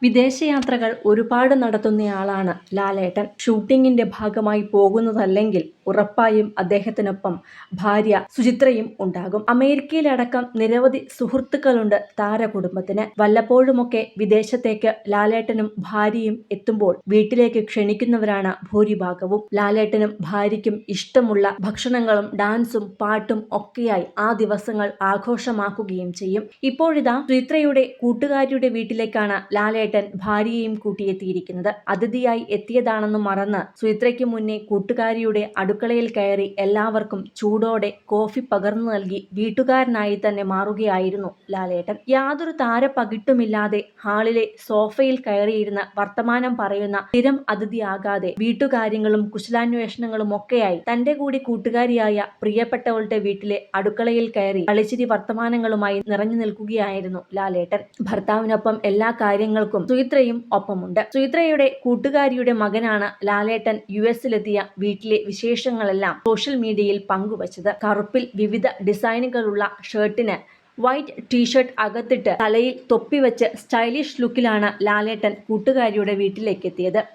വിദേശയാത്രകൾ ഒരുപാട് നടത്തുന്നയാളാണ് ലാലേട്ടൻ. ഷൂട്ടിങ്ങിന്റെ ഭാഗമായി പോകുന്നതല്ലെങ്കിൽ ഉറപ്പായും അദ്ദേഹത്തിനൊപ്പം ഭാര്യ സുചിത്രയും ഉണ്ടാകും. അമേരിക്കയിലടക്കം നിരവധി സുഹൃത്തുക്കളുണ്ട് താരകുടുംബത്തിന്. വല്ലപ്പോഴുമൊക്കെ വിദേശത്തേക്ക് ലാലേട്ടനും ഭാര്യയും എത്തുമ്പോൾ വീട്ടിലേക്ക് ക്ഷണിക്കുന്നവരാണ് ഭൂരിഭാഗവും. ലാലേട്ടനും ഭാര്യയ്ക്കും ഇഷ്ടമുള്ള ഭക്ഷണങ്ങളും ഡാൻസും പാട്ടും ഒക്കെയായി ആ ദിവസങ്ങൾ ആഘോഷമാക്കുകയും ചെയ്യും. ഇപ്പോഴിതാ സുചിത്രയുടെ കൂട്ടുകാരിയുടെ വീട്ടിലേക്കാണ് ലാലേട്ടൻ ഭാര്യയെയും കൂട്ടിയെത്തിയിരിക്കുന്നത്. അതിഥിയായി എത്തിയതാണെന്ന് മറന്ന് സുചിത്രയ്ക്ക് മുന്നേ കൂട്ടുകാരിയുടെ അടുക്കളയിൽ കയറി എല്ലാവർക്കും ചൂടോടെ കോഫി പകർന്നു നൽകി വീട്ടുകാരനായി തന്നെ മാറുകയായിരുന്നു ലാലേട്ടൻ. യാതൊരു താരപ്പകിട്ടുമില്ലാതെ ഹാളിലെ സോഫയിൽ കയറിയിരുന്ന് വർത്തമാനം പറയുന്ന സ്ഥിരം അതിഥിയാകാതെ വീട്ടുകാര്യങ്ങളും കുശലാന്വേഷണങ്ങളും ഒക്കെയായി തന്റെ കൂടി കൂട്ടുകാരിയായ പ്രിയപ്പെട്ടവളുടെ വീട്ടിലെ അടുക്കളയിൽ കയറി കളിച്ചിരി വർത്തമാനങ്ങളുമായി നിറഞ്ഞു നിൽക്കുകയായിരുന്നു ലാലേട്ടൻ. ഭർത്താവിനൊപ്പം എല്ലാ കാര്യങ്ങൾക്കും സുചിത്രയും ഒപ്പമുണ്ട്. സുചിത്രയുടെ കൂട്ടുകാരിയുടെ മകനാണ് ലാലേട്ടൻ യുഎസിലെത്തിയ വീട്ടിലെ വിശേഷങ്ങളെല്ലാം സോഷ്യൽ മീഡിയയിൽ പങ്കുവച്ചത്. കറുപ്പിൽ വിവിധ ഡിസൈനുകളുള്ള ഷർട്ടിന് വൈറ്റ് ടീഷർട്ട് അകത്തിട്ട് തലയിൽ തൊപ്പി വെച്ച് സ്റ്റൈലിഷ് ലുക്കിലാണ് ലാലേട്ടൻ കൂട്ടുകാരിയുടെ വീട്ടിലേക്കെത്തിയത്.